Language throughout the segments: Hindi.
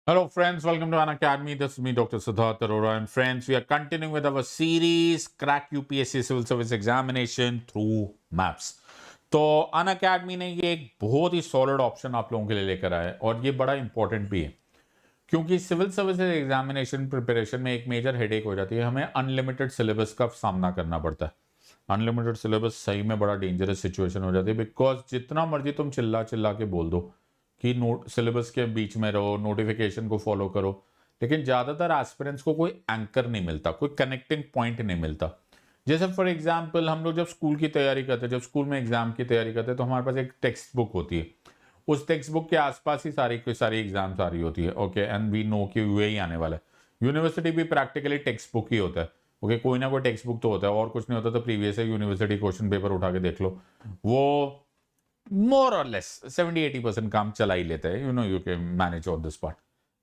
Hello, friends. Welcome to An Academy. This is me, Dr. Siddharth Arora. And friends, we are continuing with our series Crack UPSC Civil Service Examination through Maps. तो अन अकेडमी ने ये एक बहुत ही सॉलिड ऑप्शन आप लोगों के लिए लेकर आया है और ये बड़ा इंपॉर्टेंट भी है क्योंकि सिविल सर्विसेज एग्जामिनेशन प्रिपरेशन में एक मेजर हेडेक हो जाती है। हमें अनलिमिटेड सिलेबस का सामना करना पड़ता है। अनलिमिटेड सिलेबस सही में बड़ा डेंजरस सिचुएशन हो जाती है बिकॉज जितना मर्जी तुम चिल्ला चिल्ला के बोल दो कि नोट सिलेबस के बीच में रहो, नोटिफिकेशन को फॉलो करो, लेकिन ज़्यादातर एस्पिरेंट्स को कोई एंकर नहीं मिलता, कोई कनेक्टिंग पॉइंट नहीं मिलता। जैसे फॉर एग्जांपल हम लोग जब स्कूल की तैयारी करते हैं, जब स्कूल में एग्जाम की तैयारी करते हैं तो हमारे पास एक टेक्स्ट बुक होती है। उस टेक्स्ट बुक के आसपास ही सारी एग्जाम्स आ रही होती है। ओके, एंड वी नो कि वही आने वाला है। यूनिवर्सिटी भी प्रैक्टिकली टेक्स्ट बुक ही होता है। ओके, कोई ना कोई टेक्स्ट बुक तो होता है और कुछ नहीं होता तो प्रीवियस यूनिवर्सिटी क्वेश्चन पेपर उठा के देख लो, वो मोर और लेस 70-80% काम चला ही लेता है। You can manage on this part.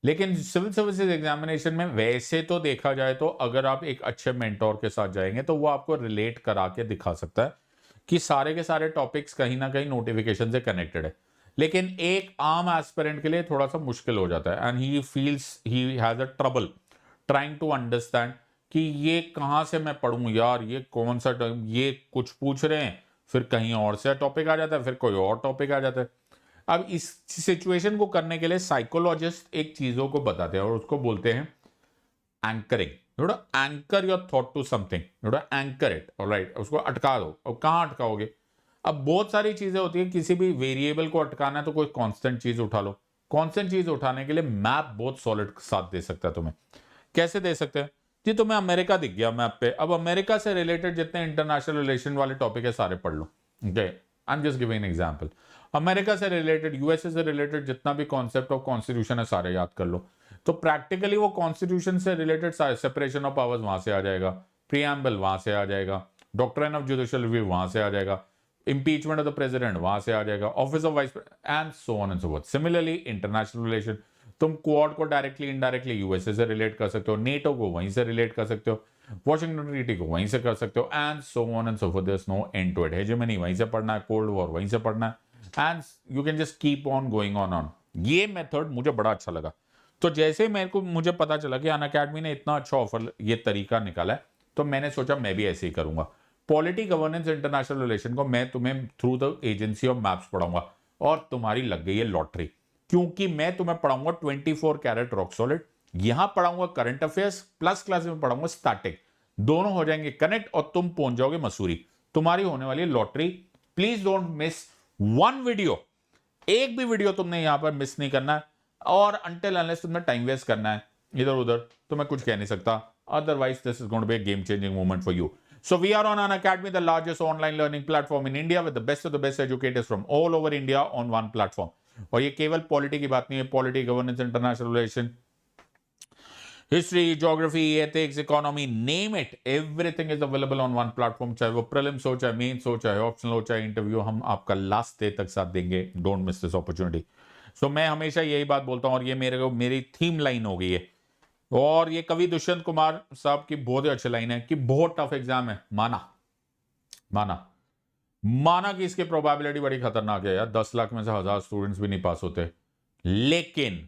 लेकिन सिविल सर्विसेज एग्जामिनेशन में वैसे तो देखा जाए तो अगर आप एक अच्छे मेंटोर के साथ जाएंगे तो वो आपको रिलेट करा के दिखा सकता है कि सारे के सारे टॉपिक्स कहीं ना कहीं नोटिफिकेशन से कनेक्टेड है। लेकिन एक आम एस्पिरेंट के लिए थोड़ा सा मुश्किल हो जाता है and he feels he has a trouble trying to understand कि ये कहाँ से मैं पढ़ूं यार, ये कौन सा ये कुछ पूछ रहे हैं, फिर कहीं और से टॉपिक आ जाता है, फिर कोई और टॉपिक आ जाता है। अब इस सिचुएशन को करने के लिए साइकोलॉजिस्ट एक चीजों को बताते हैं और उसको बोलते हैं anchoring. You anchor your thought to something, you anchor it, alright, उसको अटका दो। और कहाँ अटकाओगे? अब बहुत सारी चीजें होती है, किसी भी वेरिएबल को अटकाना है तो कोई कांस्टेंट चीज उठा लो। कांस्टेंट चीज उठाने के लिए मैप बहुत सॉलिड साथ दे सकता है तुम्हें। कैसे दे सकते हैं जी? तुम्हें अमेरिका दिख गया मैप पे, अब अमेरिका से रिलेटेड जितने इंटरनेशनल रिलेशन वाले टॉपिक है सारे पढ़ लो। Okay, I am just giving an example. America से रिलेटेड, यूएसए से रिलेटेड जितना भी कॉन्सेप्ट ऑफ कॉन्स्टिट्यूशन है सारे याद कर लो। तो प्रैक्टिकली वो कॉन्स्टिट्यूशन से रिलेटेड सेपरेशन ऑफ पावर्स वहां से आ जाएगा, प्रीएम्बल वहां से आ जाएगा, डॉक्ट्रिन ऑफ जुडिशियल रिव्यू वहां से आ जाएगा, impeachment of the president वहां से आ जाएगा, office of vice and so on and so fourth. Similarly international relation, तुम क्वाड को डायरेक्टली इनडायरेक्टली यूएसए से रिलेट कर सकते हो, नेटो को वहीं से रिलेट कर सकते हो, वॉशिंगटन ट्रीटी को वहीं से कर सकते हो, and so on and so forth. There is no end to it. Hegemony वहीं से पढ़ना है, कोल्ड वॉर वहीं से पढ़ना है, and you can just keep on going on. ये मेथड मुझे बड़ा अच्छा लगा। तो जैसे मेरे को मुझे पता चला कि अन अकेडमी ने इतना अच्छा ऑफर, ये तरीका निकाला है, तो मैंने सोचा मैं भी ऐसे ही करूंगा। पॉलिटी गवर्नेंस इंटरनेशनल रिलेशन को मैं तुम्हें through the agency of maps पढ़ाऊंगा और तुम्हारी लग गई है लॉटरी, क्योंकि मैं तुम्हें पढ़ाऊंगा 24 कैरेट रॉक सॉलिड, यहां पढ़ाऊंगा करंट अफेयर्स, प्लस क्लास में पढ़ाऊंगा स्टैटिक। दोनों हो जाएंगे कनेक्ट और तुम पहुंच जाओगे मसूरी। तुम्हारी होने वाली lottery. Please don't miss one video. एक भी वीडियो तुमने यहां पर मिस नहीं करना है, और अनटिल अनलेस तुमने टाइम वेस्ट करना है इधर उधर तो मैं कुछ कह नहीं सकता। Otherwise this is going to be a game changing moment for you. So we are on An Academy, the largest online learning platform in India with the best of the best educators from all over India on one platform. और ये केवल पॉलिटी की बात नहीं है, polity, governance, international relation, history, geography, ethics, economy, name it, everything is available on one platform. चाहे वो प्रीलिम्स हो, चाहे मेंस हो, चाहे ऑप्शनल हो, चाहे इंटरव्यू, हम आपका लास्ट डे तक साथ देंगे। Don't miss this opportunity. So मैं हमेशा यही बात बोलता हूँ और ये मेरी थीम लाइन हो गई है। और ये कवि दुष्यंत कुमार साहब की बहुत ही अच्छी लाइन है कि बहुत टफ एग्जाम है, माना माना माना कि इसकी प्रोबेबिलिटी बड़ी खतरनाक है यार, 10 लाख में से 1000 स्टूडेंट्स भी नहीं पास होते, लेकिन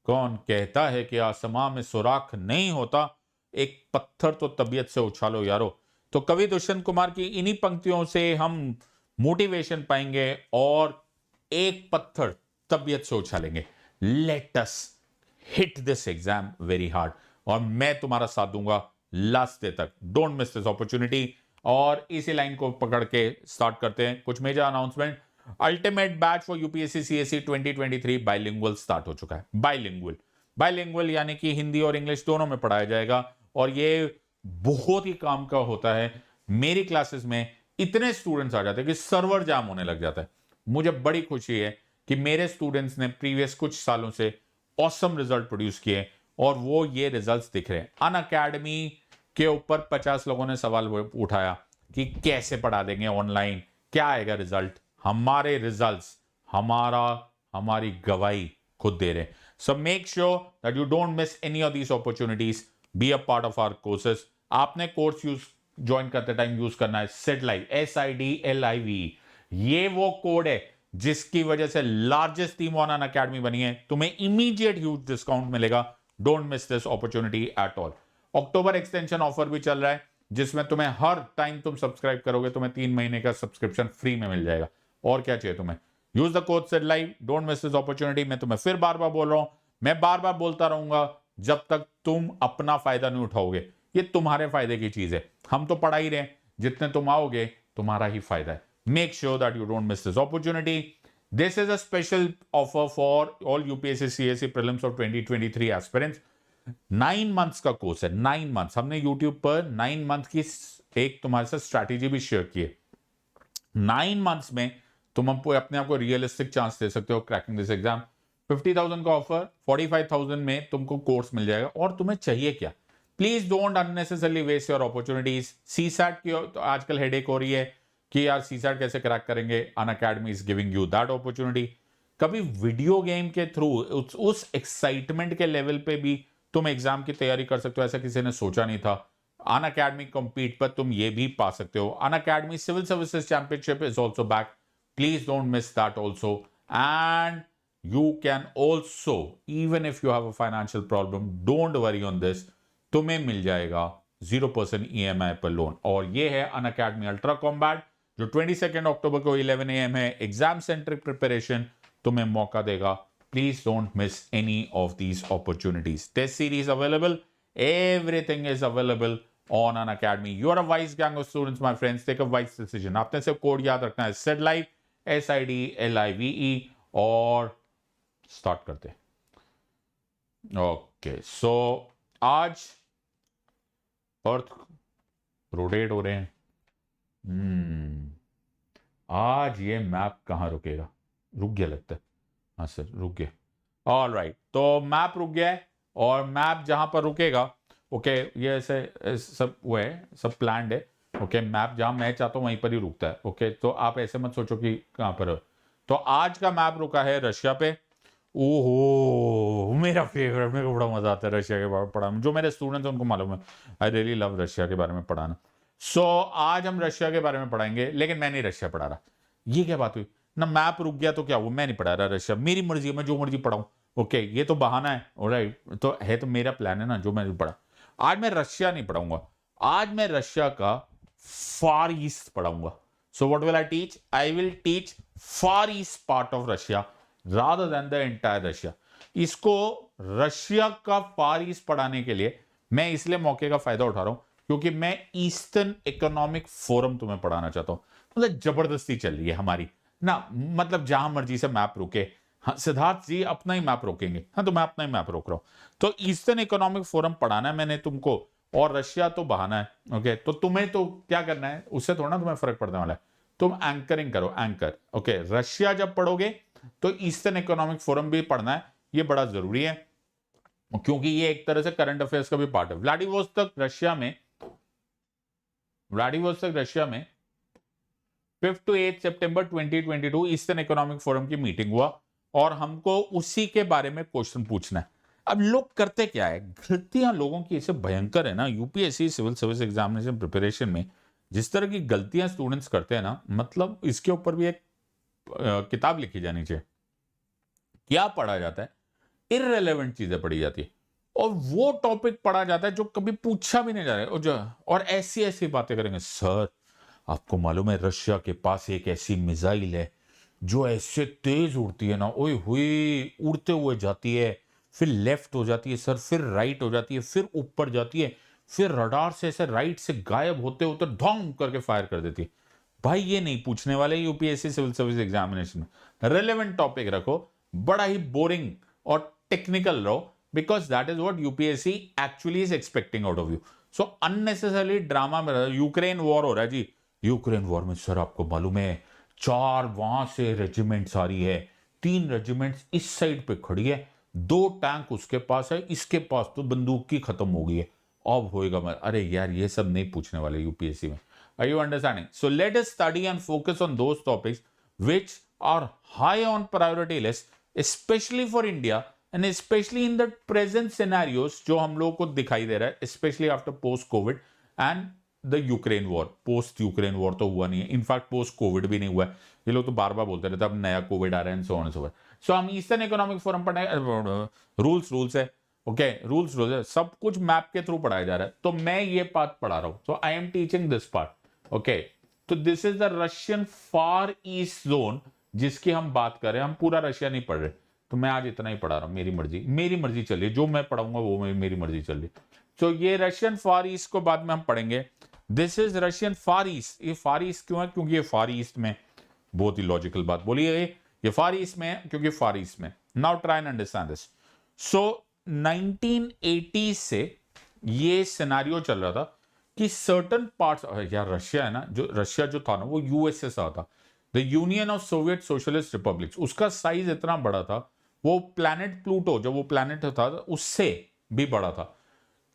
कौन कहता है कि आसमां में सुराख नहीं होता, एक पत्थर तो तबीयत से उछालो यारो। तो कवि दुष्यंत कुमार की इन्हीं पंक्तियों से हम मोटिवेशन पाएंगे और एक पत्थर तबीयत से उछालेंगे। Let us hit this exam very hard, और मैं तुम्हारा साथ दूंगा लास्ट डे तक। Don't miss this opportunity. और इसी लाइन को पकड़ के स्टार्ट करते हैं कुछ major announcement. Ultimate batch for UPSC CSC 2023 bilingual start हो चुका है। बाइलिंगुअल बाइलिंगुअल यानी कि हिंदी और इंग्लिश दोनों में पढ़ाया जाएगा, और ये बहुत ही काम का होता है। मेरी क्लासेस में इतने स्टूडेंट्स आ जाते हैं कि सर्वर जाम होने लग जाता है। मुझे बड़ी खुशी है कि मेरे स्टूडेंट्स ने प्रीवियस कुछ सालों से ऑसम रिजल्ट प्रोड्यूस किए और वो ये रिजल्ट्स दिख रहे हैं। अन अकेडमी के ऊपर 50 लोगों ने सवाल उठाया कि कैसे पढ़ा देंगे ऑनलाइन, क्या आएगा रिजल्ट। हमारे रिजल्ट्स हमारी गवाही खुद दे रहे हैं। So make sure that you don't miss any of these opportunities, be a part of our courses. आपने कोर्स यूज ज्वाइन करते टाइम यूज करना है SIDLIVE, SIDLIVE। ये वो कोड है जिसकी वजह से largest team on Unacademy बनी है, तुम्हें इमीडिएट ह्यूज डिस्काउंट मिलेगा। Don't miss this opportunity at all. October extension offer भी चल रहा है, जिसमें तुम्हें हर टाइम तुम सब्सक्राइब करोगे तुम्हें 3 महीने का सब्सक्रिप्शन फ्री में मिल जाएगा। और क्या चाहिए तुम्हें? Use the code said live, don't miss this opportunity. मैं तुम्हें फिर बार बार बोल रहा हूं, मैं बार बार बोलता रहूंगा जब तक तुम अपना फायदा नहीं उठाओगे। ये तुम्हारे फायदे की चीज है, हम तो पढ़ा ही रहे हैं, जितने तुम आओगे तुम्हारा ही फायदा है। Make sure that you don't miss this opportunity. This is a special offer for all UPSC CSC prelims of 2023 aspirants. 9 months का कोर्स है, 9 मंथ्स। हमने यूट्यूब पर 9 मंथ की एक तुम्हारे साथ स्ट्रैटेजी भी शेयर की है। 9 मंथ्स में तुम हमको अपने आप को रियलिस्टिक चांस दे सकते हो क्रैकिंग दिस एग्जाम। 50,000 का ऑफर, 45,000 में तुमको कोर्स मिल जाएगा। और तुम्हें चाहिए क्या? Please don't unnecessarily waste your opportunities. CSAT की तो आजकल हेडेक हो रही है कि यार सीसैट कैसे क्रैक करेंगे। Unacademy is giving you that opportunity. कभी वीडियो गेम के थ्रू उस एक्साइटमेंट के लेवल पे भी तुम एग्जाम की तैयारी कर सकते हो, ऐसा किसी ने सोचा नहीं था। अनअकैडमी कम्पीट पर तुम ये भी पा सकते हो। Unacademy civil services championship is also back, please don't miss that also. And you can also, even if you have a financial problem, don't worry on this, तुम्हें मिल जाएगा 0% EMI पर लोन। और ये है अनअकैडमी अल्ट्रा कॉम्बैट, जो 22 अक्टूबर को 11 AM है। एग्जाम सेंट्रिक प्रिपरेशन तुम्हें मौका देगा। Please don't miss any of these opportunities. Test series available, everything is available on Unacademy. You are a wise gang of students my friends, take a wise decision. आपने सिर्फ कोड याद रखना है, सेड लाइव, SIDLIVE, और स्टार्ट करते हैं। ओके, सो आज अर्थ रोटेट हो रहे हैं। आज ये मैप कहां रुकेगा? रुक गया लगता है। हाँ सर, रुक गया। ऑल राइट, तो मैप रुक गया है। और मैप जहां पर रुकेगा, ओके, ये ऐसे सब वो है, सब प्लान्ड है। ओके, मैप जहां मैं चाहता हूं वहीं पर ही रुकता है। ओके, तो आप ऐसे मत सोचो कि कहां पर हो। तो आज का मैप रुका है रशिया पे। ओहो, मेरा फेवरेट, मेरे को बड़ा मजा आता है रशिया के बारे में पढ़ाना। जो मेरे स्टूडेंट्स हैं उनको मालूम है, आई रियली लव रशिया के बारे में पढ़ाना। सो आज हम रशिया के बारे में पढ़ाएंगे, लेकिन मैं नहीं रशिया पढ़ा रहा। ये क्या बात हुई ना? मैप रुक गया तो क्या हुआ? मैं नहीं पढ़ा रहा रशिया, मेरी मर्जी है, मैं जो मर्जी पढ़ाऊं। ओके, ये तो बहाना है। ऑलराइट, तो है तो मेरा प्लान है ना, जो मैं पढ़ा। आज मैं रशिया नहीं पढ़ाऊंगा, आज मैं रशिया का फार ईस्ट पढ़ाऊंगा। So what will I teach? I will teach far east part of Russia rather than the entire Russia. इसको रशिया का फार ईस्ट पढ़ाने के लिए मैं इसलिए मौके का फायदा उठा रहा हूं क्योंकि मैं ईस्टर्न इकोनॉमिक फोरम तुम्हें पढ़ाना चाहता हूं। मतलब जबरदस्ती चल रही है हमारी ना, मतलब जहां मर्जी से मैप रुके। हाँ, सिद्धार्थ जी अपना ही मैप रोकेंगे। हाँ, तो मैं अपना ही मैप रोक रहा हूं। तो ईस्टर्न इकोनॉमिक फोरम पढ़ाना है मैंने तुमको, और रशिया तो बहाना है। ओके, तो तुम्हें तो क्या करना है, उससे थोड़ा तुम्हें फर्क पड़ने वाला है। तुम एंकरिंग करो, एंकर। ओके, रशिया जब पढ़ोगे तो ईस्टर्न इकोनॉमिक फोरम भी पढ़ना है, ये बड़ा जरूरी है क्योंकि ये एक तरह से करंट अफेयर्स का भी पार्ट है। व्लादिवोस्तोक रशिया में 5 to 8 September 2022 eastern economic forum की मीटिंग हुआ और हमको उसी के बारे में क्वेश्चन पूछना है। अब लोग करते क्या है, गलतियां लोगों की ऐसे भयंकर है ना, UPSC civil service examination preparation में जिस तरह की गलतियां स्टूडेंट्स करते हैं ना, मतलब इसके ऊपर भी एक किताब लिखी जानी चाहिए। क्या पढ़ा जाता है? इररिलेवेंट चीजें पढ़ी जाती है, और वो टॉपिक पढ़ा जाता है जो कभी पूछा भी नहीं जा रहा है। और ऐसी ऐसी बातें करेंगे, सर आपको मालूम है रशिया के पास एक ऐसी मिसाइल है जो ऐसे तेज उड़ती है ना, ओए हुई, उड़ते हुए जाती है, फिर लेफ्ट हो जाती है सर, फिर राइट हो जाती है, फिर ऊपर जाती है, फिर रडार से ऐसे राइट से गायब होते होते धोम करके फायर कर देती है। भाई ये नहीं पूछने वाले यूपीएससी सिविल सर्विस एग्जामिनेशन में। रेलेवेंट टॉपिक रखो, बड़ा ही बोरिंग और टेक्निकल रहो, because that is what UPSC actually is expecting out of you. So unnecessarily drama में यूक्रेन वॉर हो रहा है जी, यूक्रेन वॉर में सर आपको मालूम है 4 वहां से रेजिमेंट्स आ रही है, 3 रेजिमेंट्स इस साइड पे खड़ी है, 2 टैंक उसके पास है, इसके पास तो बंदूक की खत्म हो गई है, अब होएगा। मैं अरे यार ये सब नहीं पूछने वाले यूपीएससी में। Are you understanding? So let us study and focus on those topics which are high on priority list, especially for India and especially in the present scenarios जो हम लोगों को दिखाई दे रहा है, especially after post COVID, and the Ukraine war, post Ukraine war तो हुआ नहीं है, इनफैक्ट पोस्ट कोविड भी नहीं हुआ है, ये लोग तो बार बार बोलते रहते अब नया कोविड आ रहा है and so on so. So हम ईस्टर्न इकोनॉमिक फोरम पढ़े, रूल्स है, ओके, रूल्स है, सब कुछ मैप के थ्रू पढ़ाया जा रहा है, तो मैं ये पार्ट पढ़ा रहा हूं, so I am teaching this part, okay. तो this is the Russian far east zone जिसकी हम बात कर रहे हैं, हम पूरा रशिया नहीं पढ़ रहे, तो मैं आज इतना ही पढ़ा रहा हूं, मेरी मर्जी चल रही है, जो मैं पढ़ाऊंगा वो मेरी मर्जी चल रही है। तो ये रशियन फार ईस्ट को बाद में हम पढ़ेंगे। This is Russian far east. ये फार ईस्ट क्यों है? क्योंकि ये फार ईस्ट में, बहुत ही लॉजिकल बात बोली है, ये फार ईस्ट में है क्योंकि फार ईस्ट में। Now try and understand this. So 1980 से ये सिनेरियो चल रहा था कि सर्टन पार्ट्स, यार रशिया है ना, जो रशिया जो था ना वो यूएसएसआर था, the union of Soviet socialist republics, उसका साइज इतना बड़ा था, वो प्लैनेट प्लूटो जो वो प्लैनेट था उससे भी बड़ा था।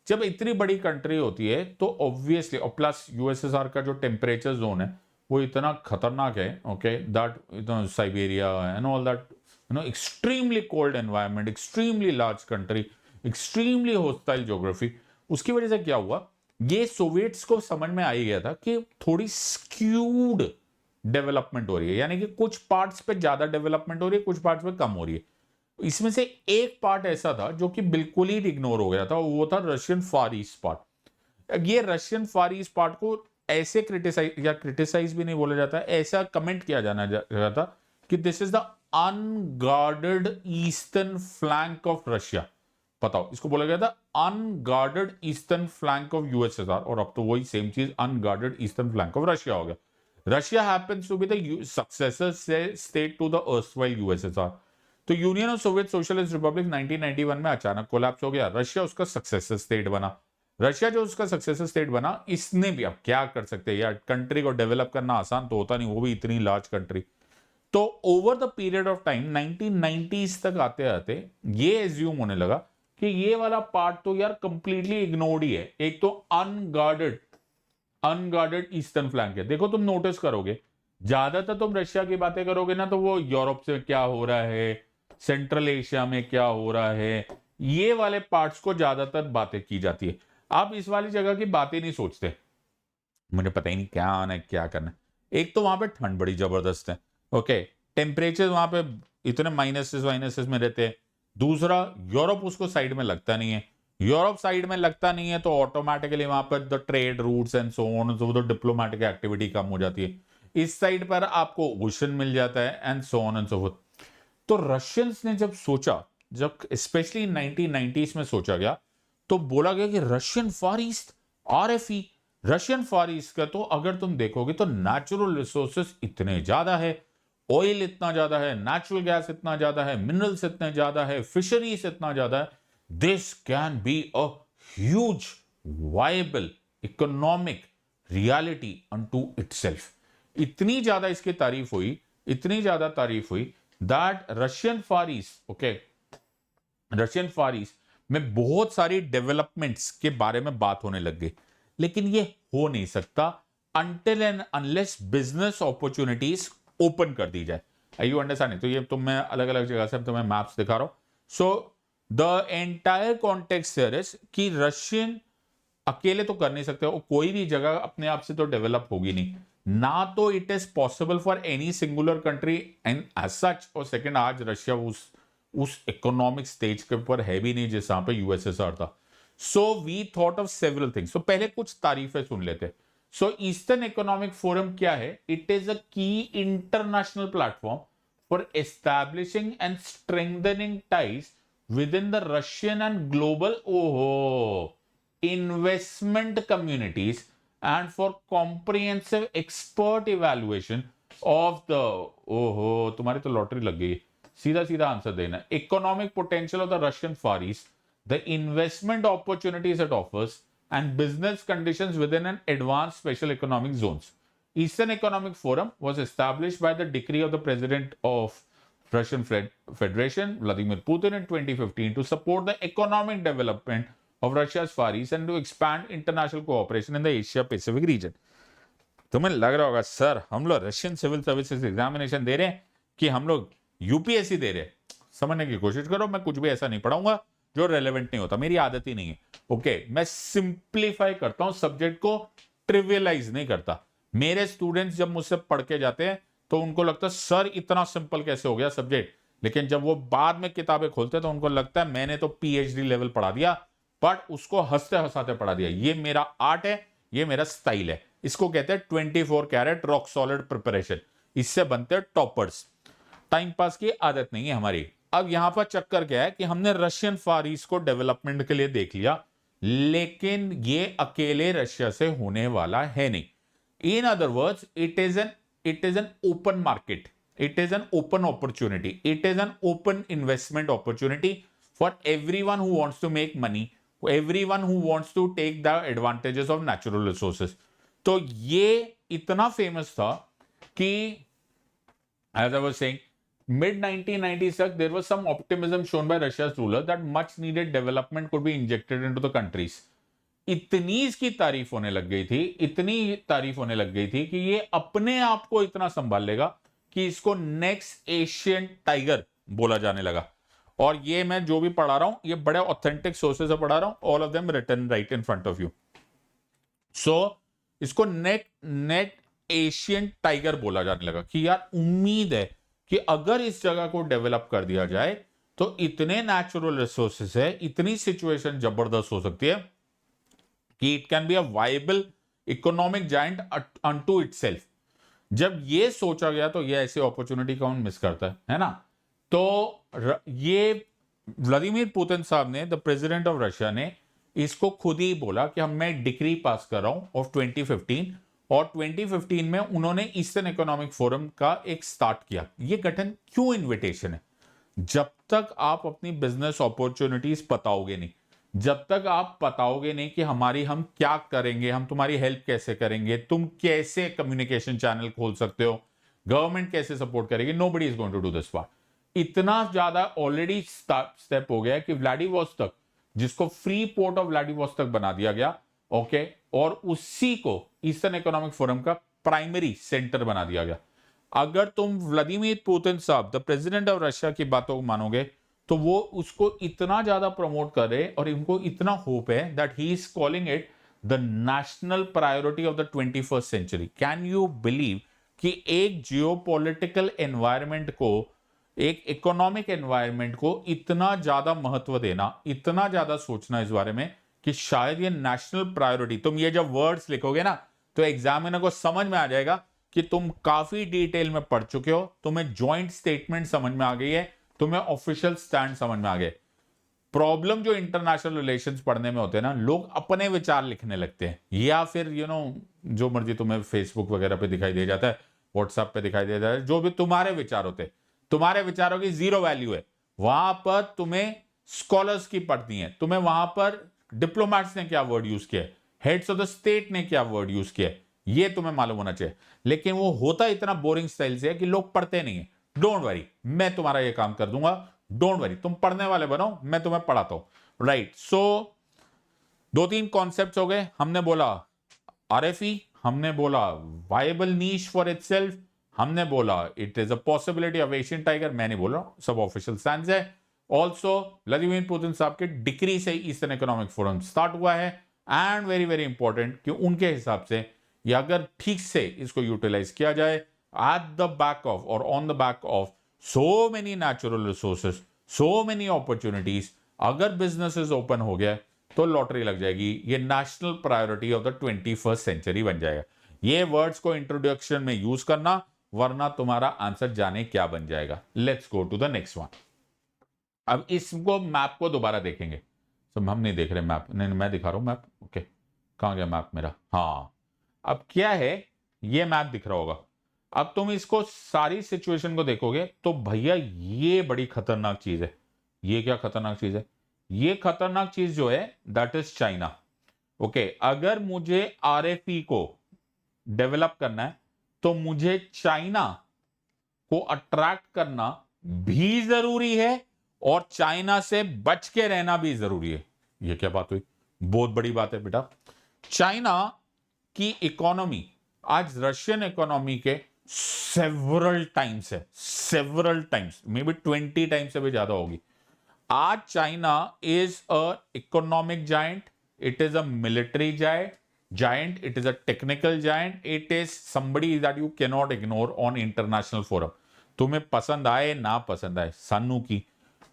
जब इतनी बड़ी कंट्री होती है तो ऑब्वियसली, और प्लस यूएसएसआर का जो टेम्परेचर जोन है वो इतना खतरनाक है, okay, that Siberia and all that, extremely cold environment, extremely large country, extremely hostile geography. उसकी वजह से क्या हुआ, ये सोवियट्स को समझ में आ ही गया था कि थोड़ी स्क्यूड डेवलपमेंट हो रही है, यानी कि कुछ पार्ट्स पे ज्यादा डेवलपमेंट हो रही है, कुछ पार्ट्स पे कम हो रही है। इसमें से एक पार्ट ऐसा था जो कि बिल्कुल ही इग्नोर हो गया था, वो था रशियन फार ईस्ट पार्ट। ये रशियन फार ईस्ट पार्ट को ऐसे क्रिटिसाइज भी नहीं बोला जाता, ऐसा कमेंट किया जाना जाता था कि this is the unguarded eastern flank of Russia. बताओ, इसको बोला गया था unguarded eastern flank of USSR, और अब तो वही सेम चीज unguarded eastern flank of Russia हो गया। Russia happens to be the successor state to the erstwhile USSR. तो union of Soviet socialist republic 1991 में अचानक कोलैप्स हो गया, रशिया उसका सक्सेसर स्टेट बना। रशिया जो उसका सक्सेसर स्टेट बना, इसने भी, अब क्या कर सकते हैं यार, कंट्री को डेवलप करना आसान तो होता नहीं, वो भी इतनी लार्ज कंट्री। तो over the period of time 1990s तक आते आते ये एज्यूम होने लगा कि ये वाला पार्ट तो यार कंप्लीटली इग्नोर्ड ही है, एक तो अनगार्डेड ईस्टर्न फ्लैंक है। देखो तुम नोटिस करोगे, ज्यादातर तुम रशिया की बातें करोगे ना तो वो यूरोप से क्या हो रहा है, सेंट्रल एशिया में क्या हो रहा है, ये वाले पार्ट्स को ज्यादातर बातें की जाती है। आप इस वाली जगह की बातें नहीं सोचते, मुझे पता ही नहीं क्या आना है क्या करना है। एक तो वहां पे ठंड बड़ी जबरदस्त है, ओके, टेम्परेचर वहां पे इतने माइनसेस में रहते हैं। दूसरा, यूरोप उसको साइड में लगता नहीं है, यूरोप साइड में लगता नहीं है तो ऑटोमेटिकली वहां पर the trade routes and so on, so the diplomatic activity कम हो जाती है। इस साइड पर आपको ओशन मिल जाता है and so on and so fourth. तो रशियंस ने जब सोचा, जब स्पेशली 1990s में सोचा गया, तो बोला गया कि Russian far east, RFE, Russian far east का तो अगर तुम देखोगे तो नेचुरल रिसोर्सेस इतने ज्यादा है, ऑयल इतना ज्यादा है, नेचुरल गैस इतना ज्यादा है, मिनरल्स इतने ज्यादा है, फिशरीज इतना ज्यादा है, this can be a huge viable economic reality unto itself. इतनी ज्यादा इसकी तारीफ हुई, इतनी ज्यादा तारीफ हुई that Russian far east, okay, Russian far east में बहुत सारी डेवलपमेंट्स के बारे में बात होने लग गई। लेकिन ये हो नहीं सकता until and unless business opportunities open कर दी जाए। आई यू अंडरस्टैंड? तो ये तो मैं अलग अलग जगह से तुम्हें मैप्स दिखा रहा हूं। So the entire context here is कि रशियन अकेले तो कर नहीं सकते, वो कोई भी जगह अपने आप से तो डेवलप होगी नहीं ना, तो it is possible for any singular country and as such. और सेकंड, आज रशिया उस इकोनॉमिक स्टेज के ऊपर है भी नहीं जहां पे यूएसएसआर था। So we thought of several things. तो पहले कुछ तारीफें सुन लेते। सो ईस्टर्न इकोनॉमिक फोरम क्या है? इट इज अ की international platform for establishing and strengthening ties with in the Russian and global investment communities and for comprehensive expert evaluation of the तुम्हारी तो लॉटरी लग गई, सीधा सीधा आंसर देना। Economic potential of the Russian far east, the investment opportunities it offers and business conditions with in an advance special economic zones. Eastern Economic Forum was established by the decree of the President of Russian Federation, Vladimir Putin, in 2015 to support the economic development of Russia's Far East and to expand international cooperation in the Asia Pacific region. तुम्हें लग रहा होगा सर हम लोग रशियन सिविल सर्विसेज एग्जामिनेशन दे रहे हैं कि हम लोग यूपीएससी दे रहे हैं। समझने की कोशिश करो, मैं कुछ भी ऐसा नहीं पढ़ाऊंगा जो रेलेवेंट नहीं होता, मेरी आदत ही नहीं है। ओके, मैं सिंप्लीफाई करता हूं सब्जेक्ट को ट्रिवियलाइज नहीं करता। मेरे स्टूडेंट्स जब मुझसे पढ़ के जाते हैं तो उनको लगता है सर इतना सिंपल कैसे हो गया सब्जेक्ट, लेकिन जब वो बाद में किताबें खोलते हैं तो उनको लगता है मैंने तो पीएचडी लेवल पढ़ा दिया, बट उसको हंसते हंसाते पढ़ा दिया। ये मेरा आर्ट है, ये मेरा स्टाइल है। इसको कहते हैं 24 कैरेट रॉक सॉलिड प्रिपरेशन। इससे बनते हैं टॉपर्स। टाइम पास की आदत नहीं है हमारी। अब यहां पर चक्कर क्या है कि हमने रशियन फार ईस्ट को डेवलपमेंट के लिए देख लिया, लेकिन ये अकेले रशिया से होने वाला है नहीं। इन other words, it is an open market, it is an open opportunity, it is an open investment opportunity for everyone who wants to make money, everyone who wants to take the advantages of natural resources. तो ये इतना फेमस था कि as I was saying, mid 1990s तक there was some optimism shown by Russia's ruler that much needed development could be injected into the countries. इतनी इसकी तारीफ होने लग गई थी, इतनी तारीफ होने लग गई थी कि ये अपने आप को इतना संभाल लेगा कि इसको नेक्स्ट एशियन टाइगर बोला जाने लगा। और ये मैं जो भी पढ़ा रहा हूं ये बड़े ऑथेंटिक सोर्सेज से पढ़ा रहा हूं, all of them written right in front of you. So इसको नेट एशियन टाइगर बोला जाने लगा कि यार उम्मीद है कि अगर इस जगह को डेवलप कर दिया जाए तो इतने नेचुरल रिसोर्सेस है, इतनी सिचुएशन जबरदस्त हो सकती है कि it can be a viable economic giant unto itself. जब ये सोचा गया तो ये ऐसी अपॉर्चुनिटी कौन मिस करता है ना। तो ये व्लादिमीर पुतिन साहब ने, द प्रेसिडेंट ऑफ रशिया ने इसको खुद ही बोला कि मैं डिक्री पास कर रहा हूं ऑफ 2015, और 2015 में उन्होंने ईस्टर्न इकोनॉमिक फोरम का एक स्टार्ट किया। ये गठन क्यों इन्विटेशन है? जब तक आप अपनी बिजनेस अपॉर्चुनिटीज बताओगे नहीं, जब तक आप बताओगे नहीं कि हम क्या करेंगे, हम तुम्हारी हेल्प कैसे करेंगे, तुम कैसे कम्युनिकेशन चैनल खोल सकते हो, गवर्नमेंट कैसे सपोर्ट करेगी, nobody is going to do this part. इतना ज्यादा ऑलरेडी स्टेप हो गया कि व्लादिवोस्टोक, जिसको फ्री पोर्ट ऑफ व्लादिवोस्टोक बना दिया गया, ओके, और उसी को ईस्टर्न इकोनॉमिक फोरम का प्राइमरी सेंटर बना दिया गया। अगर तुम व्लादिमीर पुतिन साहब, द प्रेसिडेंट ऑफ रशिया की बातों को मानोगे तो वो उसको इतना ज्यादा प्रमोट कर रहे और इनको इतना होप है that he is calling it the national priority of the 21st century. Can you believe कि एक जियोपॉलिटिकल एनवायरनमेंट को, एक इकोनॉमिक एनवायरनमेंट को इतना ज्यादा महत्व देना, इतना ज्यादा सोचना इस बारे में कि शायद ये नेशनल प्रायोरिटी, तुम ये जब वर्ड्स लिखोगे ना तो एग्जामिनर को समझ में आ जाएगा कि तुम काफी डिटेल में पढ़ चुके हो, तुम्हें जॉइंट स्टेटमेंट समझ में आ गई है, तुम्हें ऑफिशियल स्टैंड समझ में आ गए। प्रॉब्लम जो इंटरनेशनल रिलेशंस पढ़ने में होते हैं ना, लोग अपने विचार लिखने लगते हैं, या फिर जो मर्जी तुम्हें फेसबुक वगैरह पे दिखाई दे जाता है, व्हाट्सएप पे दिखाई दे जाता है, जो भी तुम्हारे विचार होते हैं, तुम्हारे विचारों की जीरो वैल्यू है। वहां पर तुम्हें स्कॉलर्स की पढ़नी है, तुम्हें वहां पर डिप्लोमैट्स ने क्या वर्ड यूज किया है, हेड्स ऑफ द स्टेट ने क्या वर्ड यूज किया है, ये तुम्हें मालूम होना चाहिए। लेकिन वो होता इतना बोरिंग स्टाइल से है कि लोग पढ़ते नहीं है। डोंट वरी, मैं तुम्हारा ये काम कर दूंगा, डोंट वरी, तुम पढ़ने वाले बनो, मैं तुम्हें पढ़ाता हूं। राइट, सो 2-3 कॉन्सेप्ट्स हो गए। हमने बोला आरएफई, हमने बोला वायबल नीश फॉर इटसेल्फ, हमने बोला it is a possibility of Asian tiger, मैं नहीं बोल रहा हूं, सब ऑफिशियल स्टैंड है। ऑल्सो व्लादिमीर पुतिन साहब के डिक्री से ईस्टर्न इकोनॉमिक फोरम स्टार्ट हुआ है, एंड वेरी वेरी इंपॉर्टेंट कि उनके हिसाब से ये अगर ठीक से इसको यूटिलाइज किया जाए at the back of or on the back of so many natural resources, so many opportunities, अगर businesses open हो गया तो लॉटरी लग जाएगी, ये national priority of the 21st century बन जाएगा। ये वर्ड्स को इंट्रोडक्शन में यूज करना, वरना तुम्हारा आंसर जाने क्या बन जाएगा। Let's go to the next one. अब इसको मैप को दोबारा देखेंगे। सब हम नहीं देख रहे मैप, नहीं मैं दिखा रहा हूं मैप। ओके, कहां गया मैप मेरा? हाँ, अब क्या है, ये मैप दिख रहा होगा। अब तुम इसको सारी सिचुएशन को देखोगे तो भैया ये बड़ी खतरनाक चीज है। ये क्या खतरनाक चीज है? ये खतरनाक चीज जो है दैट इज चाइना। ओके, अगर मुझे आरएफई को डेवलप करना है तो मुझे चाइना को अट्रैक्ट करना भी जरूरी है और चाइना से बच के रहना भी जरूरी है। ये क्या बात हुई? बहुत बड़ी बात है बेटा। चाइना की इकोनॉमी आज रशियन इकोनॉमी के सेवरल टाइम्स है, several times, may be 20 times से भी ज्यादा होगी। आज China is a economic giant, it is a military giant, giant, it is a technical giant, it is somebody that you cannot ignore on international forum. तुम्हें पसंद आए ना पसंद आए, सन्नू की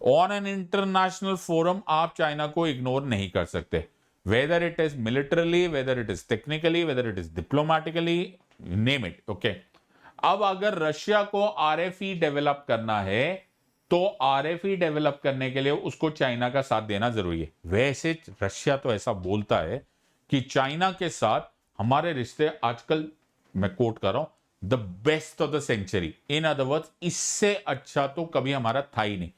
ऑन एन इंटरनेशनल फोरम आप चाइना को इग्नोर नहीं कर सकते, whether it is militarily, whether it is technically, whether it is diplomatically, name it, okay. अब अगर रशिया को आरएफई डेवलप करना है तो आरएफई डेवलप करने के लिए उसको चाइना का साथ देना जरूरी है। वैसे रशिया तो ऐसा बोलता है कि चाइना के साथ हमारे रिश्ते आजकल, मैं कोट कर रहा हूं, the best of the century, in other words इससे अच्छा तो कभी हमारा था ही नहीं।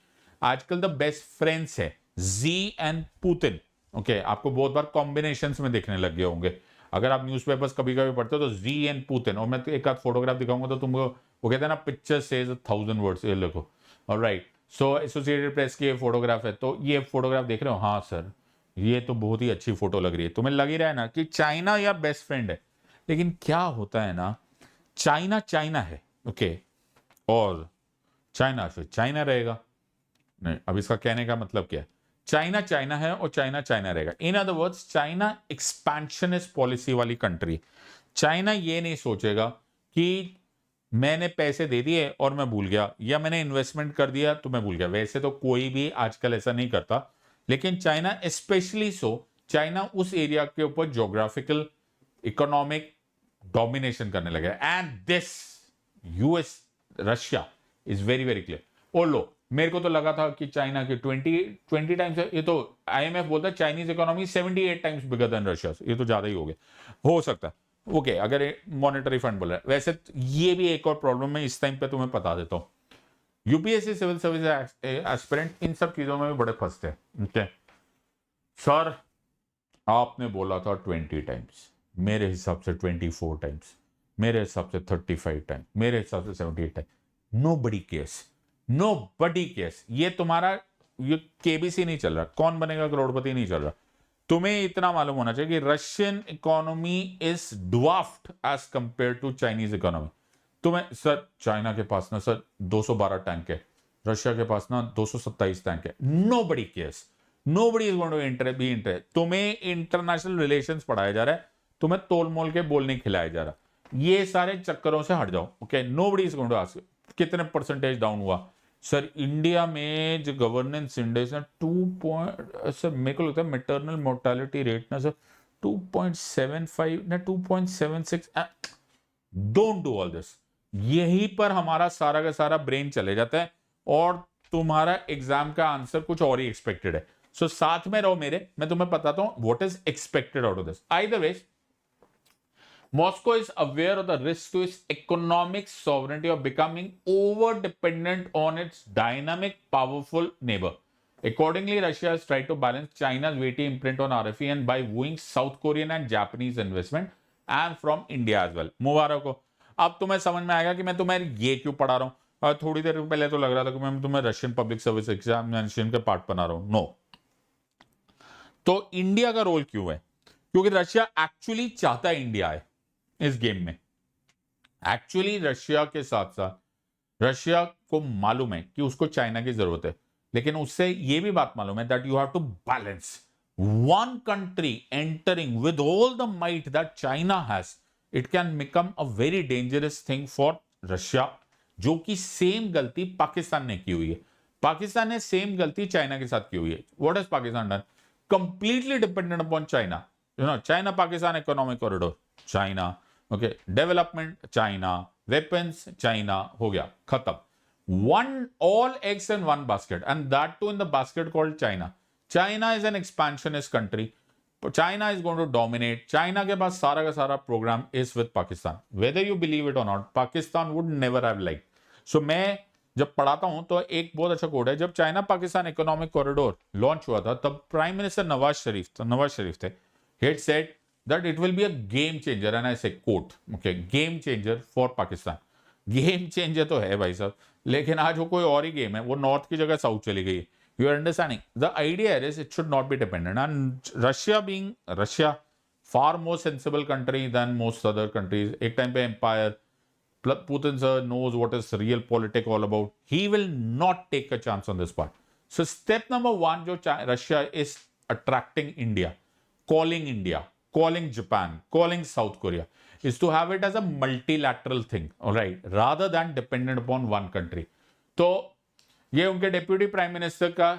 आजकल द बेस्ट फ्रेंड्स है जी एंड पुतिन, ओके। आपको बहुत बार कॉम्बिनेशंस में देखने लग गए होंगे, अगर आप न्यूज़पेपर्स कभी कभी पढ़ते हो तो जी एंड पुतिन, और मैं तो एक आध फोटोग्राफ दिखाऊंगा तो तुमको वो कहते हैं ना, पिक्चर सेज 1000 वर्ड्स, ये लिखो। ऑलराइट, सो एसोसिएटेड प्रेस की ये फोटोग्राफ है, तो ये फोटोग्राफ देख रहे हो, हाँ सर ये तो बहुत ही अच्छी फोटो लग रही है। तुम्हें लग ही रहा है ना कि चाइना या बेस्ट फ्रेंड है, लेकिन क्या होता है ना, चाइना चाइना है, ओके, और चाइना फिर चाइना रहेगा नहीं। अब इसका कहने का मतलब क्या है, चाइना चाइना है और चाइना चाइना रहेगा। इन other words China expansionist policy वाली कंट्री। चाइना ये नहीं सोचेगा कि मैंने पैसे दे दिए और मैं भूल गया, या मैंने इन्वेस्टमेंट कर दिया तो मैं भूल गया। वैसे तो कोई भी आजकल ऐसा नहीं करता, लेकिन चाइना स्पेशली सो, चाइना उस एरिया के ऊपर ज्योग्राफिकल इकोनॉमिक डोमिनेशन करने लगे, and this US Russia is very very clear. और लो, मेरे को तो लगा था कि चाइना के 20 टाइम्स, ये तो आईएमएफ बोलता है Chinese economy 78 times bigger than Russia, ये तो ज्यादा ही हो गया, हो सकता है, ओके, अगर मॉनेटरी फंड बोल रहा है। वैसे ये भी एक और प्रॉब्लम है, इस टाइम पे तुम्हें बता देता हूं, यूपीएससी सिविल सर्विस एस्पिरेंट इन सब चीजों में भी बड़े फंसते हैं, ओके। सर आपने बोला था 20 टाइम्स, मेरे हिसाब से 24 टाइम्स, मेरे हिसाब से 35 टाइम्स, मेरे हिसाब से 78 टाइम्स। नो बडी केस, नो बडी केस, ये तुम्हारा ये केबीसी नहीं चल रहा, कौन बनेगा करोड़पति नहीं चल रहा। तुम्हें इतना मालूम होना चाहिए कि Russian economy is dwarfed as compare to Chinese economy. तुम्हें सर चाइना के पास ना सर 212 टैंक है, रशिया के पास ना 227 टैंक है। Nobody cares, nobody is going to be interest. तुम्हें इंटरनेशनल रिलेशंस पढ़ाया जा रहा है, तुम्हें तोल मोल के बोल नहीं खिलाया जा रहा। ये सारे चक्करों से हट जाओ, okay. Nobody is going to ask कितने परसेंटेज डाउन हुआ। सर इंडिया में जो गवर्नेंस इंडेक्स ना 2 सर मेरे को लगता है मेटरनल मोर्टालिटी रेट ना सर 2.75 ना 2.76। डोंट डू ऑल दिस, यहीं पर हमारा सारा का सारा ब्रेन चले जाता है और तुम्हारा एग्जाम का आंसर कुछ और ही एक्सपेक्टेड है। सो साथ में रहो मेरे, मैं तुम्हें बताता हूं what is expected out of this. Either way, Moscow is aware of the risk to its economic sovereignty of becoming over-dependent on its dynamic, powerful neighbor. Accordingly, Russia has tried to balance China's weighty imprint on RFE and by wooing South Korean and Japanese investment and from India as well. मुबारक हो। अब तुम्हें समझ में आएगा कि मैं तुम्हें ये क्यों पढ़ा रहा हूं। और थोड़ी देर पहले तो लग रहा था कि मैं तुम्हें रशियन पब्लिक सर्विस एग्जामिनेशन के पार्ट बना रहा हूं। नो, तो इंडिया का रोल क्यों है? क्योंकि रशिया एक्चुअली चाहता है इंडिया है इस गेम में। एक्चुअली रशिया के साथ साथ रशिया को मालूम है कि उसको चाइना की जरूरत है, लेकिन उससे यह भी बात मालूम है that you have to balance one country entering with all the might that China has, it can become a very dangerous thing for Russia, जो कि सेम गलती पाकिस्तान ने की हुई है। पाकिस्तान ने सेम गलती चाइना के साथ की हुई है। What has Pakistan done? Completely dependent upon China. You know, China Pakistan economic corridor, China, okay, development China, weapons China, हो गया खत्म। One all eggs in one basket, and that too in the basket called China. China is an expansionist country, China is going to dominate. China के पास सारा का सारा program is with Pakistan, whether you believe it or not. Pakistan would never have like. So मैं जब पढ़ाता हूं तो एक बहुत अच्छा कोड है, जब China Pakistan economic corridor launch हुआ था तब प्राइम मिनिस्टर नवाज शरीफ थे। He had said that it will be a game changer, and I say quote, okay, game changer for Pakistan. Game changer तो है भाई साहब, लेकिन आज वो कोई और ही गेम है, वो नॉर्थ की जगह साउथ चली गई। You are understanding? The idea is it should not be dependent, and Russia being Russia far more sensible country than most other countries. एक टाइम पे empire, Putin sir knows what is real politics all about. He will not take a chance on this part. So step number one, जो Russia is attracting India, calling India, calling Japan, calling South Korea, is to have it as a multilateral thing, all right, rather than dependent upon one country. तो ये उनके डेप्यूटी प्राइम मिनिस्टर का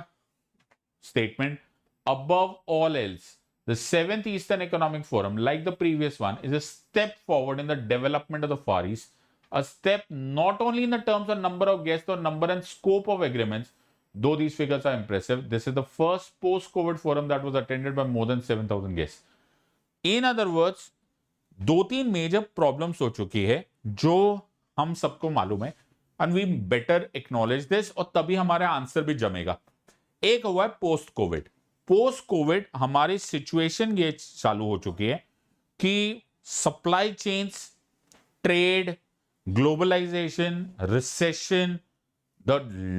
statement. Above all else, the seventh Eastern Economic Forum, like the previous one, is a step forward in the development of the Far East. A step not only in the terms of number of guests or number and scope of agreements, though these figures are impressive. This is the first post-COVID forum that was attended by more than 7,000 guests. In other words, दो तीन मेजर प्रॉब्लम्स हो चुकी है जो हम सबको मालूम है, and we better acknowledge this, और तभी हमारा आंसर भी जमेगा. एक हुआ है पोस्ट कोविड. पोस्ट कोविड हमारी सिचुएशन ये चालू हो चुकी है कि supply chains, trade, globalisation, recession, the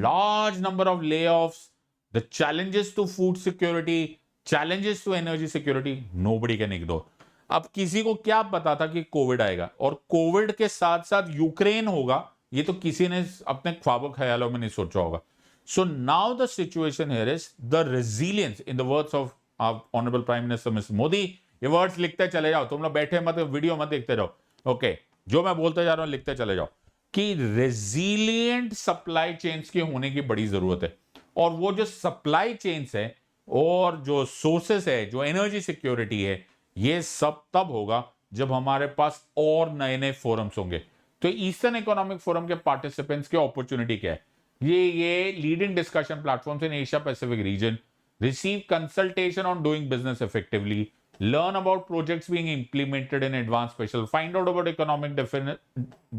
large number of layoffs, the challenges to food security, challenges to energy security, nobody can ignore. अब किसी को क्या पता था कि कोविड आएगा, और कोविड के साथ साथ यूक्रेन होगा, ये तो किसी ने अपने ख्वाबों ख्यालों में नहीं सोचा होगा. So now the situation here is the resilience, in the words of our Honorable Prime Minister Mr. Modi. ये वर्ड्स लिखते चले जाओ, तुम लोग बैठे मत, वीडियो मत देखते रहो. ओके, जो मैं बोलते जा रहा हूं लिखते चले जाओ कि रेजिलियंट सप्लाई चेन्स के होने की बड़ी जरूरत है. और वो जो सप्लाई चेन्स है और जो सोर्सेस है, जो एनर्जी सिक्योरिटी है, ये सब तब होगा जब हमारे पास और नए नए फोरम्स होंगे. तो ईस्टर्न इकोनॉमिक फोरम के पार्टिसिपेंट्स की अपॉर्चुनिटी क्या है? ये leading discussion platforms in Asia Pacific region, receive consultation on doing business effectively, learn about projects being implemented in advanced special, find out about economic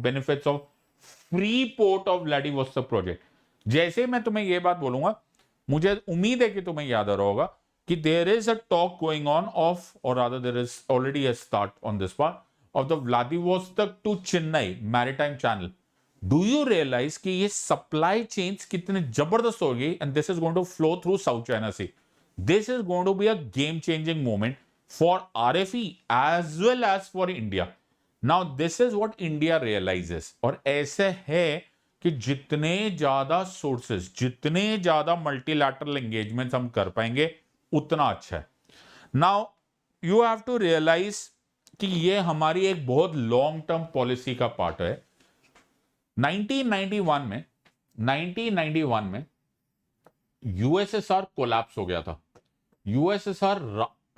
benefits of free port of Vladivostok project. जैसे मैं तुम्हें ये बात बोलूंगा, मुझे उम्मीद है कि तुम्हें याद आ रहा होगा कि there is a talk going on of, or rather there is already a start on this part of the Vladivostok to Chennai maritime channel. Do you realize कि ये supply chains कितने जबरदस्त होगी, and this is going to flow through South China Sea. This is going to be a game-changing moment for RFE as well as for India. Now this is what India realizes. और ऐसे है कि जितने ज्यादा सोर्सेस, जितने ज्यादा मल्टीलैटरल एंगेजमेंट्स हम कर पाएंगे उतना अच्छा है. Now you have to realise कि ये हमारी एक बहुत लॉन्ग टर्म पॉलिसी का पार्ट है. 1991 में यूएसएसआर कोलैप्स हो गया था. यूएसएसआर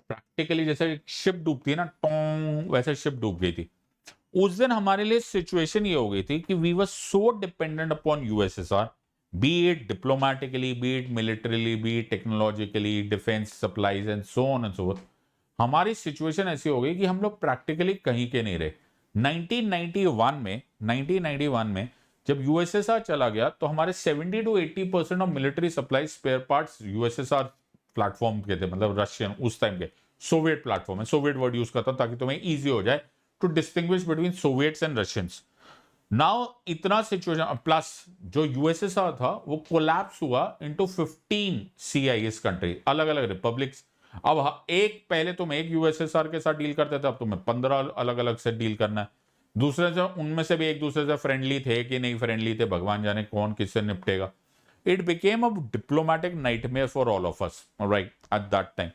प्रैक्टिकली जैसे एक शिप डूबती है ना, टोंग, वैसे शिप डूब गई थी. उस दिन हमारे लिए सिचुएशन ये हो गई थी कि we were so dependent upon USSR, be it diplomatically, be it militarily, be it technologically, defence supplies and so on and so forth. हमारी सिचुएशन ऐसी हो गई कि हम लोग प्रैक्टिकली कहीं के नहीं रहे. 1991 में जब यूएसएसआर चला गया तो हमारे 70 to 80% of military supply spare parts USSR platform के थे, मतलब रशियन उस टाइम के सोवियत प्लेटफॉर्म है. सोवियत वर्ड यूज करता हूं ताकि तुम्हें इजी हो जाए to distinguish between Soviets and Russians. Now इतना सिचुएशन प्लस जो यूएसएसआर था वो कोलैप्स हुआ इनटू 15 CIS कंट्री, अलग अलग रिपब्लिक्स. अब एक पहले तुम एक यूएसएसआर के साथ डील करते थे, अब तुम्हें 15 अलग अलग से डील करना है. दूसरे से उनमें से भी एक दूसरे से फ्रेंडली थे कि नहीं फ्रेंडली थे, भगवान जाने कौन किससे निपटेगा. It became a diplomatic nightmare for all of us, right, at that time.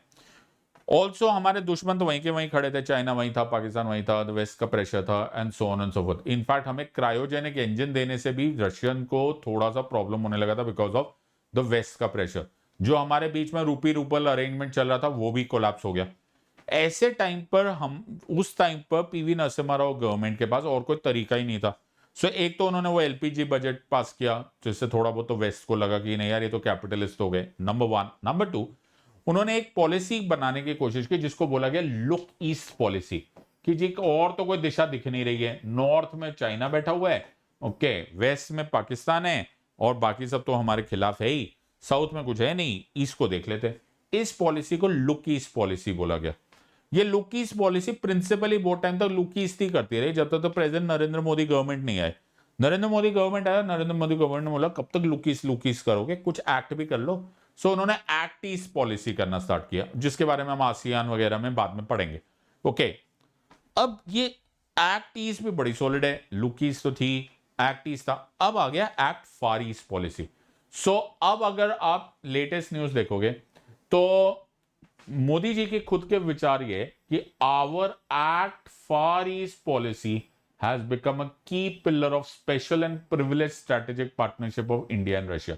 Also हमारे दुश्मन तो वहीं के वहीं खड़े थे, चाइना वहीं था, पाकिस्तान वहीं था, वेस्ट का प्रेशर था and so on and so fourth. In fact हमें क्रायोजेनिक इंजन देने से भी रशियन को थोड़ा सा प्रॉब्लम होने लगा था बिकॉज ऑफ द वेस्ट का प्रेशर. जो हमारे बीच में रूपी रूपल अरेंजमेंट चल रहा था वो भी कोलैप्स हो गया. ऐसे टाइम पर उस टाइम पर पीवी नरसिम्हा राव गवर्नमेंट के पास और कोई तरीका ही नहीं था. सो एक तो उन्होंने वो एलपीजी बजट पास किया जिससे थोड़ा बहुत तो वेस्ट को लगा कि नहीं यार ये तो कैपिटलिस्ट हो गए, नंबर 1. नंबर 2, उन्होंने एक पॉलिसी बनाने की कोशिश की जिसको बोला गया लुक ईस्ट पॉलिसी, कि जी और तो कोई दिशा दिख नहीं रही है. नॉर्थ में चाइना बैठा हुआ है, ओके, वेस्ट में पाकिस्तान है और बाकी सब तो हमारे खिलाफ है ही, साउथ में कुछ है नहीं, ईस्ट को देख लेते. इस पॉलिसी को लुक ईस्ट पॉलिसी बोला गया. ये लुक ईस्ट पॉलिसी प्रिंसिपली बहुत टाइम तक लुक ईस्ट ही करती रही जब तक तो प्रेसिडेंट नरेंद्र मोदी गवर्नमेंट नहीं आए. नरेंद्र मोदी गवर्नमेंट आया, नरेंद्र मोदी गवर्नमेंट ने बोला कब तक लुक ईस्ट करोगे, कुछ एक्ट भी कर लो. सो उन्होंने एक्ट ईस्ट पॉलिसी करना स्टार्ट किया जिसके बारे में हम आसियान वगैरह में बाद में पढ़ेंगे. ओके, अब ये एक्ट ईस्ट भी बड़ी सॉलिड है, लुक ईस्ट तो थी, एक्ट ईस्ट था, अब आ गया एक्ट फार ईस्ट पॉलिसी. सो अब अगर आप लेटेस्ट न्यूज देखोगे तो मोदी जी के खुद के विचार ये कि our act Far East policy has become a key pillar of special and privileged strategic partnership of India and Russia.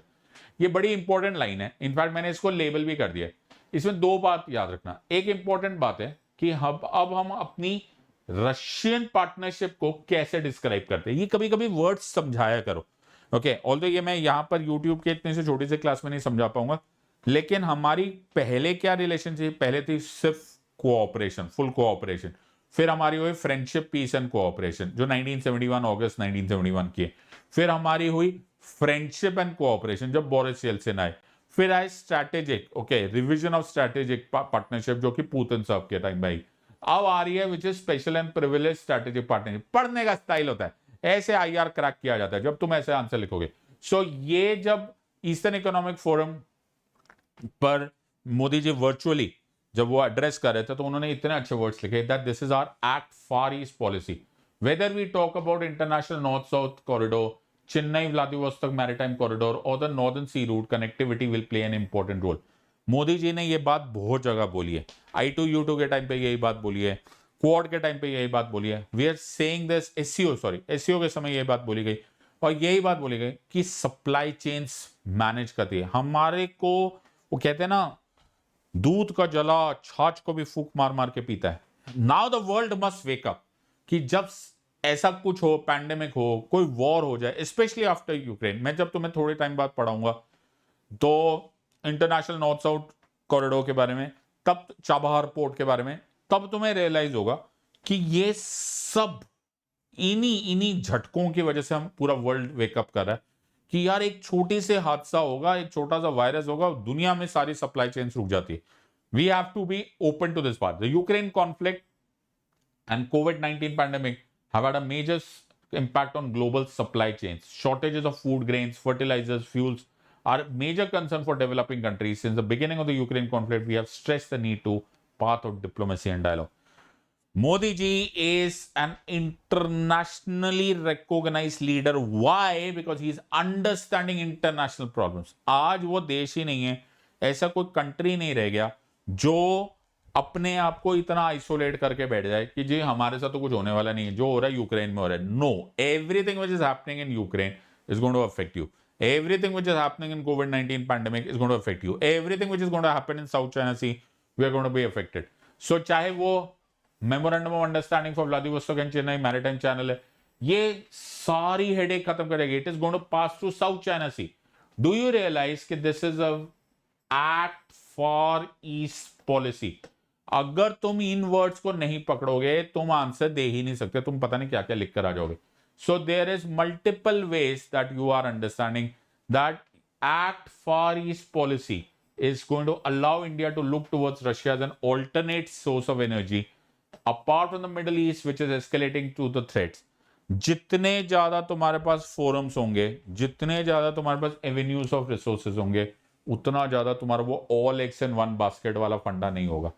ये बड़ी इंपॉर्टेंट लाइन है, इनफैक्ट मैंने इसको लेबल भी कर दिया है। इसमें दो बात याद रखना। एक इंपॉर्टेंट बात है कि अब हम अपनी रशियन पार्टनरशिप को कैसे डिस्क्राइब करते हैं, ये कभी कभी वर्ड्स समझाया करो। ओके, ऑल्दो ये मैं यहां पर यूट्यूब के इतने से छोटी से क्लास में नहीं समझा पाऊंगा, लेकिन हमारी पहले क्या रिलेशनशिप, पहले थी सिर्फ कोऑपरेशन, फुल कोऑपरेशन। फिर हमारी हुई फ्रेंडशिप, पीस एंड कोऑपरेशन, जो 1971 अगस्त 1971 की है। फिर हमारी हुई फ्रेंडशिप एंड कोऑपरेशन जब बोरिस येल्सिन आए। फिर आए strategic, okay, revision of strategic partnership जो कि पुतिन साहब के टाइम में आई। अब आ रही है which is special and privilege strategic partnership. पढ़ने का स्टाइल होता है, ऐसे आईआर क्रैक किया जाता है जब तुम ऐसे आंसर लिखोगे। सो ये जब ईस्टर्न इकोनॉमिक फोरम पर मोदी जी वर्चुअली जब वो एड्रेस कर रहे थे, तो उन्होंने इतने अच्छे वर्ड्स लिखे that this is our act Far East policy. Whether we talk about international north south corridor, Chennai Vladivostok maritime corridor और the northern sea route, connectivity will play an important role. Modi ji ने ये बात बहुत जगह बोली है। I2U2 के टाइम पे यही बात बोली है, क्वाड के टाइम पे यही बात बोली है। We are saying this, SCO के समय यही बात बोली गई, और यही बात बोली गई कि सप्लाई चेन्स मैनेज करती है हमारे को। वो कहते हैं ना, दूध का जला छाछ को भी फूक मार मार के पीता है। Now the world must wake up कि जब ऐसा कुछ हो, पैंडेमिक हो, कोई वॉर हो जाए, स्पेशली आफ्टर यूक्रेन। मैं जब तुम्हें थोड़े टाइम बाद पढ़ाऊंगा तो इंटरनेशनल नॉर्थ साउथ कॉरिडोर के बारे में, तब चाबहार पोर्ट के बारे में, तब तुम्हें रियलाइज होगा कि ये सब इन्हीं इन्हीं झटकों की वजह से हम पूरा वर्ल्ड वेकअप कर रहा है कि यार एक छोटी से हादसा होगा, एक छोटा सा वायरस होगा, दुनिया में सारी सप्लाई चेन रुक जाती है। We have to be open to this part. The Ukraine conflict and COVID-19 pandemic have had a major impact on global supply chains. Shortages of food, grains, fertilizers, fuels are a major concern for developing countries. Since the beginning of the Ukraine conflict, we have stressed the need to path of diplomacy and dialogue. Modi ji is an internationally recognized leader. Why? Because he is understanding international problems. आज वो देश ही नहीं है, ऐसा कोई कंट्री नहीं रह गया जो अपने आप को इतना आइसोलेट करके बैठ जाए कि जी हमारे साथ तो कुछ होने वाला नहीं है, जो हो रहा है यूक्रेन में हो रहा है। No, everything which is happening in Ukraine is going to affect you. Everything which is happening in COVID-19 pandemic is going to affect you. Everything which is going to happen in South China Sea, we are going to be affected. So चाहे वो memorandum of understanding for Vladivostok and Chennai maritime channel है, ये सारी हेडेक खत्म करेगी। It is going to pass through South China Sea. Do you realise कि this is a act for east policy? अगर तुम इन वर्ड्स को नहीं पकड़ोगे, तुम आंसर दे ही नहीं सकते, तुम पता नहीं क्या क्या लिख कर आ जाओगे। So there is multiple ways that you are understanding that Act Far East policy is going to allow India to look towards Russia as an alternate source of energy apart from the Middle East, which is escalating to the threats. जितने ज्यादा तुम्हारे पास फोरम्स होंगे, जितने ज्यादा तुम्हारे पास एवेन्यूज ऑफ रिसोर्सेज होंगे, उतना ज्यादा तुम्हारा वो all eggs in one basket वाला फंडा नहीं होगा।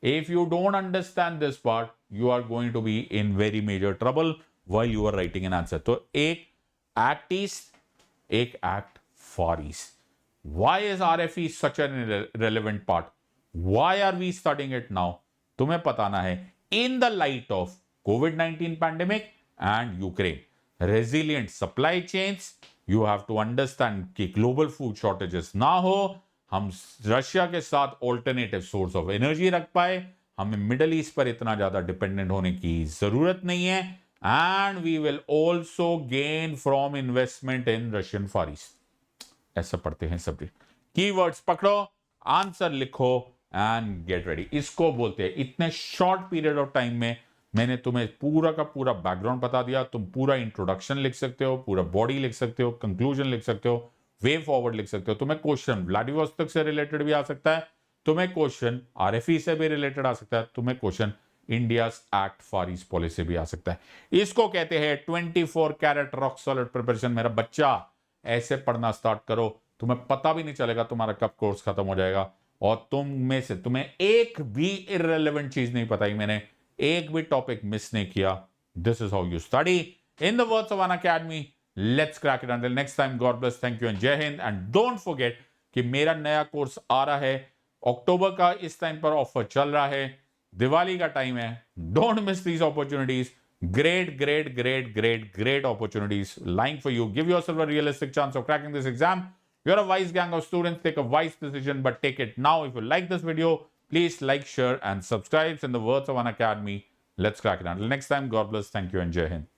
If you don't understand this part, you are going to be in very major trouble while you are writing an answer. तो एक act east, एक act far east. Why is RFE such a relevant part? Why are we studying it now? तुम्हें बताना है in the light of COVID-19 pandemic and Ukraine. Resilient supply chains. You have to understand कि global food shortages ना हो, हम रशिया के साथ ऑल्टरनेटिव सोर्स ऑफ एनर्जी रख पाए, हमें मिडल ईस्ट पर इतना ज्यादा डिपेंडेंट होने की जरूरत नहीं है, and we will also gain from investment in Russian far east. ऐसा पढ़ते हैं सब्जेक्ट। कीवर्ड्स पकड़ो, आंसर लिखो एंड गेट रेडी। इसको बोलते हैं, इतने शॉर्ट पीरियड ऑफ टाइम में मैंने तुम्हें पूरा का पूरा बैकग्राउंड बता दिया। तुम पूरा इंट्रोडक्शन लिख सकते हो, पूरा बॉडी लिख सकते हो, कंक्लूजन लिख सकते हो, वे फॉरवर्ड लिख सकते हो। तुम्हें क्वेश्चन व्लादिवोस्तोक से रिलेटेड भी आ सकता है, तुम्हें क्वेश्चन आरएफई से भी रिलेटेड आ सकता है, तुम्हें question India act for east policy से भी आ सकता है। इसको कहते हैं 24 कैरेट रॉक सॉलिड प्रिपरेशन। मेरा बच्चा, ऐसे पढ़ना स्टार्ट करो, तुम्हें पता भी नहीं चलेगा तुम्हारा कब कोर्स खत्म हो जाएगा, और तुम में से तुम्हें एक भी इररिलेवेंट चीज नहीं बताई मैंने, एक भी टॉपिक मिस नहीं किया। This is how you study in the words of Unacademy. Let's crack it until next time. God bless, thank you and Jai Hind. And don't forget कि मेरा नया कोर्स आ रहा है अक्टूबर का इस टाइम पर ऑफर चल रहा है, दिवाली का टाइम है. Don't miss these opportunities. Great opportunities lying for you. Give yourself a realistic chance of cracking this exam. You're a wise gang of students. Take a wise decision, but take it now. If you like this video, please like, share, and subscribe. In the words of Unacademy, let's crack it. Until next time, God bless. Thank you, and Jai Hind.